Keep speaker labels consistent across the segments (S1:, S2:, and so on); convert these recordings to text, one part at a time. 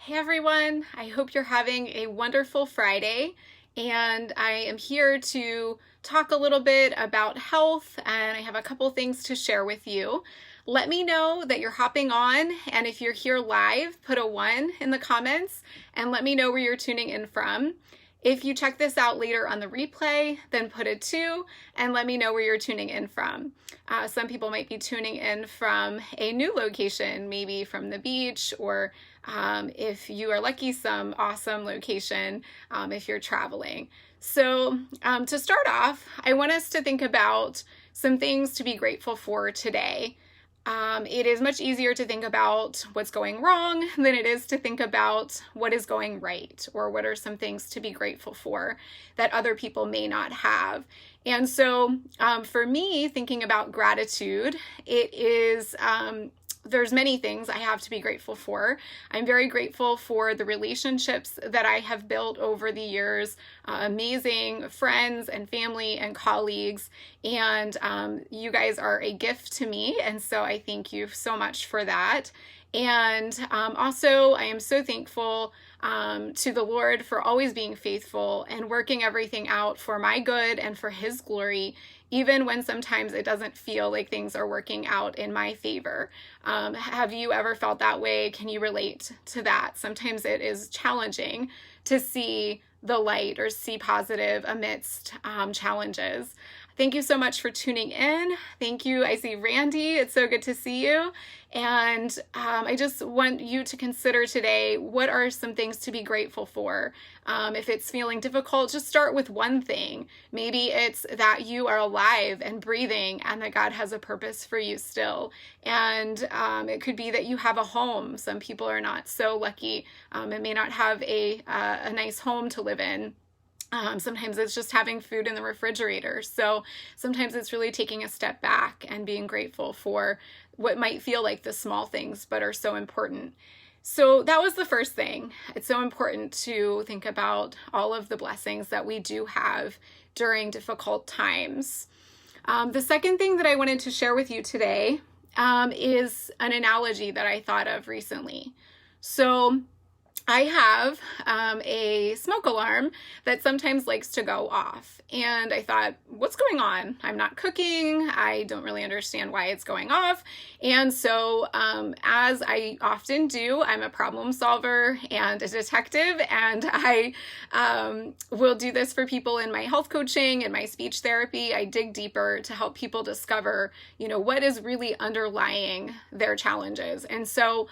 S1: Hey everyone, I hope you're having a wonderful Friday, and I am here to talk a little bit about health, and I have a couple things to share with you. Let me know that you're hopping on, and if you're here live, put a 1 in the comments and let me know where you're tuning in from. If you check this out later on the replay, then put a 2 and let me know where you're tuning in from. Some people might be tuning in from a new location, maybe from the beach, or if you are lucky, some awesome location if you're traveling. So to start off, I want us to think about some things to be grateful for today. It is much easier to think about what's going wrong than it is to think about what is going right, or what are some things to be grateful for that other people may not have. And so for me, thinking about gratitude, it is there's many things I have to be grateful for. I'm very grateful for the relationships that I have built over the years, amazing friends and family and colleagues, and you guys are a gift to me, and so I thank you so much for that. And also, I am so thankful to the Lord for always being faithful and working everything out for my good and for His glory, even when sometimes it doesn't feel like things are working out in my favor. Have you ever felt that way? Can you relate to that? Sometimes it is challenging to see the light or see positive amidst challenges. Thank you so much for tuning in. Thank you. I see Randy. It's so good to see you. And I just want you to consider today, what are some things to be grateful for? If it's feeling difficult, just start with one thing. Maybe it's that you are alive and breathing and that God has a purpose for you still. And it could be that you have a home. Some people are not so lucky and may not have a nice home to live in. Sometimes it's just having food in the refrigerator. So sometimes it's really taking a step back and being grateful for what might feel like the small things, but are so important. So that was the first thing. It's so important to think about all of the blessings that we do have during difficult times. The second thing that I wanted to share with you today is an analogy that I thought of recently. So I have a smoke alarm that sometimes likes to go off. And I thought, what's going on? I'm not cooking. I don't really understand why it's going off. And so as I often do, I'm a problem solver and a detective. And I will do this for people in my health coaching and my speech therapy. I dig deeper to help people discover, what is really underlying their challenges. And so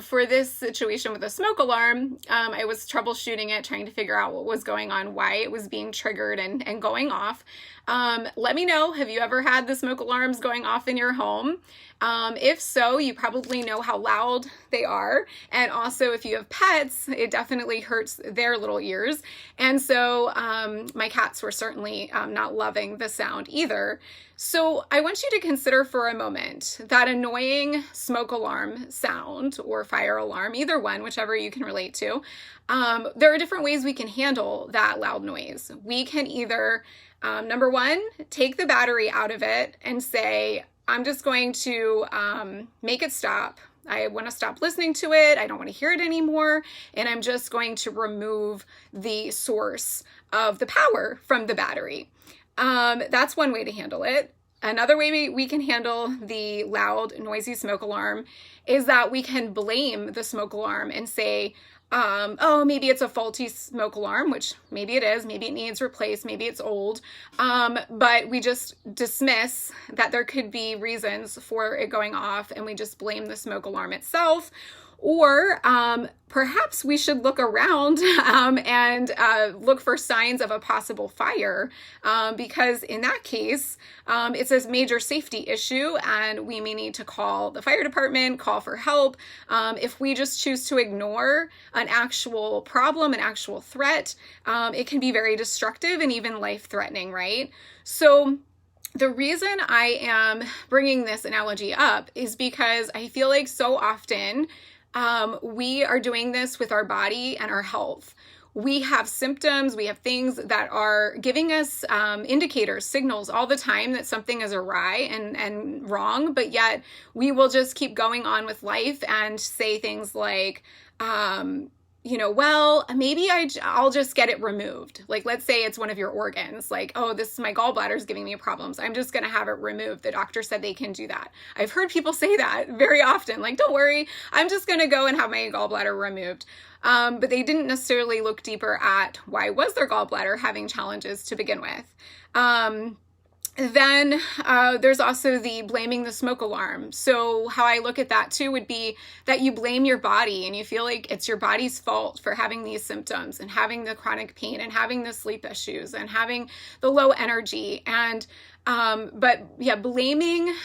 S1: for this situation with a smoke alarm, I was troubleshooting it, trying to figure out what was going on, why it was being triggered and going off. Let me know, have you ever had the smoke alarms going off in your home? If so, you probably know how loud they are. And also, if you have pets, it definitely hurts their little ears. And so my cats were certainly not loving the sound either. So I want you to consider for a moment that annoying smoke alarm sound or fire alarm, either one, whichever you can relate to. There are different ways we can handle that loud noise. We can either, number one, take the battery out of it and say, I'm just going to make it stop. I want to stop listening to it. I don't want to hear it anymore. And I'm just going to remove the source of the power from the battery. That's one way to handle it. Another way we can handle the loud, noisy smoke alarm is that we can blame the smoke alarm and say, oh, maybe it's a faulty smoke alarm, which maybe it is, maybe it needs replaced, maybe it's old. But we just dismiss that there could be reasons for it going off and we just blame the smoke alarm itself. Or perhaps we should look around and look for signs of a possible fire, because in that case, it's a major safety issue and we may need to call the fire department, call for help. If we just choose to ignore an actual problem, an actual threat, it can be very destructive and even life-threatening, right? So the reason I am bringing this analogy up is because I feel like so often we are doing this with our body and our health. we have symptoms, we have things that are giving us indicators, signals all the time that something is awry and wrong, but yet we will just keep going on with life and say things like, well, maybe I'll just get it removed. Like, let's say it's one of your organs. Like, oh, this is my gallbladder is giving me problems. I'm just going to have it removed. The doctor said they can do that. I've heard people say that very often. Like, don't worry, I'm just going to go and have my gallbladder removed. But they didn't necessarily look deeper at why was their gallbladder having challenges to begin with. Then there's also the blaming the smoke alarm. So how I look at that too would be that you blame your body and you feel like it's your body's fault for having these symptoms and having the chronic pain and having the sleep issues and having the low energy. And blaming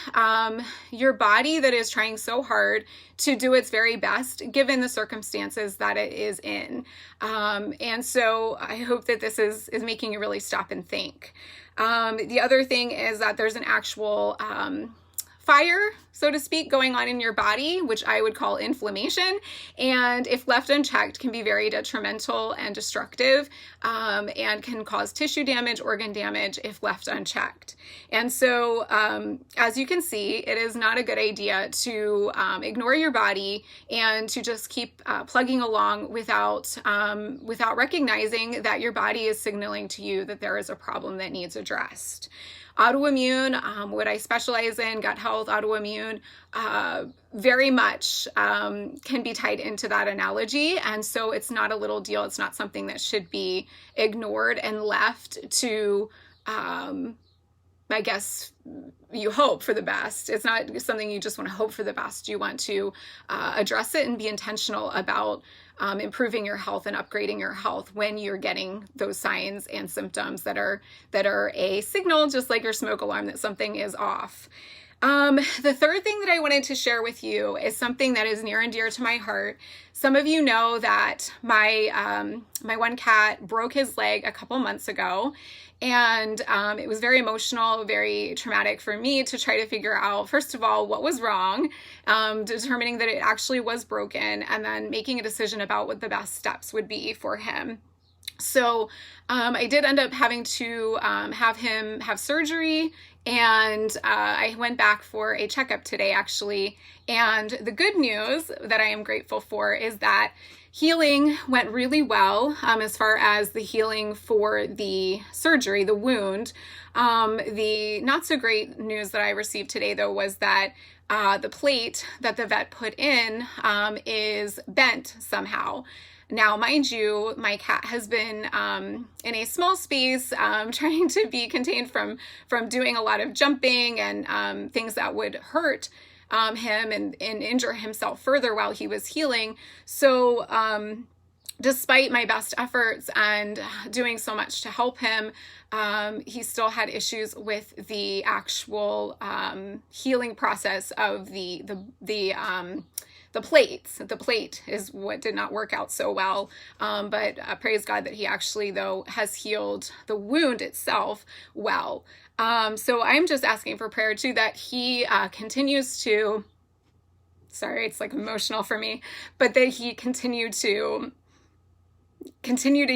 S1: your body that is trying so hard to do its very best given the circumstances that it is in. And so I hope that this is making you really stop and think. The other thing is that there's an actual fire, so to speak, going on in your body, which I would call inflammation. And if left unchecked, can be very detrimental and destructive, and can cause tissue damage, organ damage if left unchecked. And so, as you can see, it is not a good idea to ignore your body and to just keep plugging along without recognizing that your body is signaling to you that there is a problem that needs addressed. Autoimmune, what I specialize in, gut health, autoimmune, very much can be tied into that analogy. And so it's not a little deal. It's not something that should be ignored and left to, I guess, you hope for the best. It's not something you just want to hope for the best. You want to address it and be intentional about improving your health and upgrading your health when you're getting those signs and symptoms that are a signal, just like your smoke alarm, that something is off. The third thing that I wanted to share with you is something that is near and dear to my heart. Some of you know that my one cat broke his leg a couple months ago, and it was very emotional, very traumatic for me to try to figure out, first of all, what was wrong, determining that it actually was broken, and then making a decision about what the best steps would be for him. So I did end up having to have him have surgery, and I went back for a checkup today, actually. And the good news that I am grateful for is that healing went really well as far as the healing for the surgery, the wound. The not so great news that I received today, though, was that the plate that the vet put in is bent somehow. Now, mind you, my cat has been in a small space, trying to be contained from doing a lot of jumping and things that would hurt him and injure himself further while he was healing. So despite my best efforts and doing so much to help him, he still had issues with the actual healing process of the plates. The plate is what did not work out so well. But praise God that he actually, though, has healed the wound itself well. So I'm just asking for prayer too, that he continues to, sorry, it's like emotional for me, but that he continue to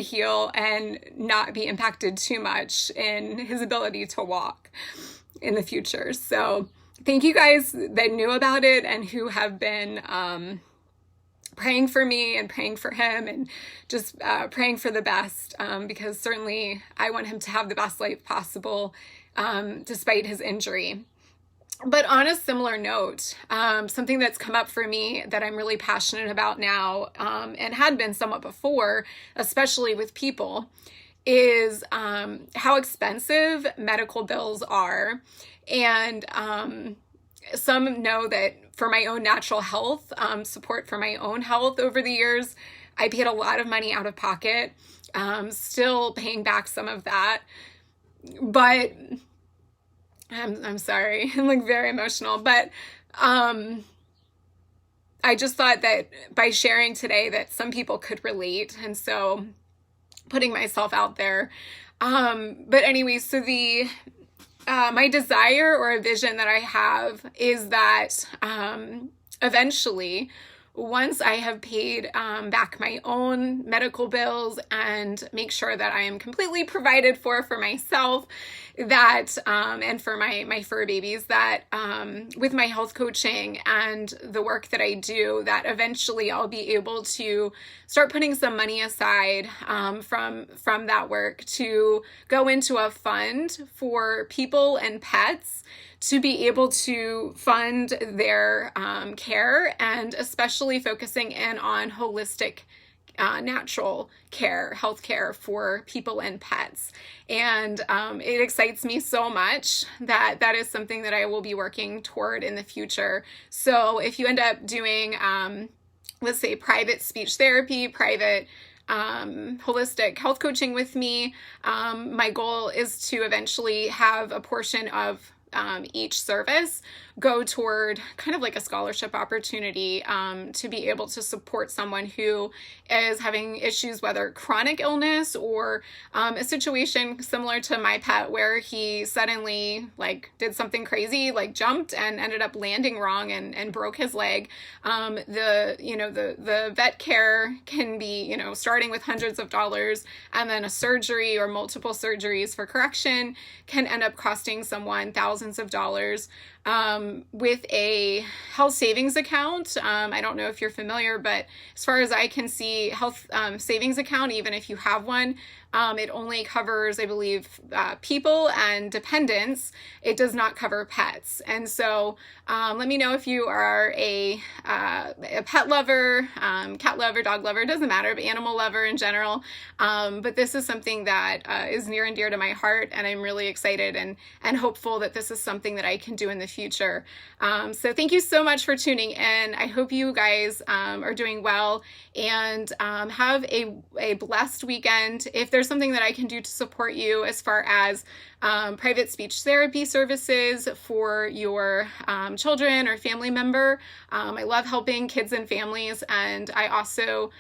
S1: heal and not be impacted too much in his ability to walk in the future. So thank you guys that knew about it and who have been praying for me and praying for him and just praying for the best, because certainly I want him to have the best life possible despite his injury. But on a similar note, something that's come up for me that I'm really passionate about now, and had been somewhat before, especially with people, is how expensive medical bills are. And some know that for my own natural health, support for my own health over the years, I paid a lot of money out of pocket, still paying back some of that. But I'm sorry, I'm like very emotional, but I just thought that by sharing today that some people could relate. And so putting myself out there. But anyway, so my desire or a vision that I have is that eventually once I have paid back my own medical bills and make sure that I am completely provided for myself, that and for my fur babies, that with my health coaching and the work that I do, that eventually I'll be able to start putting some money aside from that work to go into a fund for people and pets to be able to fund their care, and especially focusing in on holistic natural care, healthcare for people and pets. And it excites me so much that that is something that I will be working toward in the future. So if you end up doing, let's say, private speech therapy, private holistic health coaching with me, my goal is to eventually have a portion of each service go toward kind of like a scholarship opportunity to be able to support someone who is having issues, whether chronic illness or a situation similar to my pet where he suddenly did something crazy, jumped and ended up landing wrong and broke his leg. The vet care can be, starting with hundreds of dollars, and then a surgery or multiple surgeries for correction can end up costing someone thousands of dollars. With a health savings account, I don't know if you're familiar, but as far as I can see, health savings account, even if you have one, it only covers, I believe, people and dependents. It does not cover pets. And so let me know if you are a pet lover, cat lover, dog lover, doesn't matter, but animal lover in general. But this is something that is near and dear to my heart, and I'm really excited and hopeful that this is something that I can do in the future. So thank you so much for tuning in. I hope you guys are doing well, and have a blessed weekend. If there's something that I can do to support you as far as private speech therapy services for your children or family member, I love helping kids and families, and I also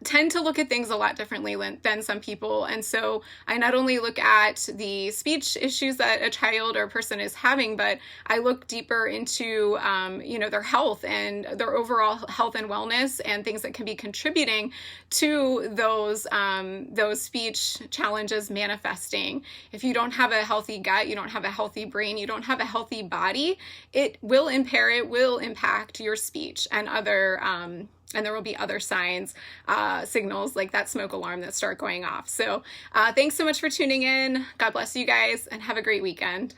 S1: tend to look at things a lot differently than some people. And so I not only look at the speech issues that a child or a person is having, but I look deeper into, their health and their overall health and wellness and things that can be contributing to those speech challenges manifesting. If you don't have a healthy gut, you don't have a healthy brain, you don't have a healthy body, it will impact your speech and other, and there will be other signs, signals like that smoke alarm that start going off. So thanks so much for tuning in. God bless you guys, and have a great weekend.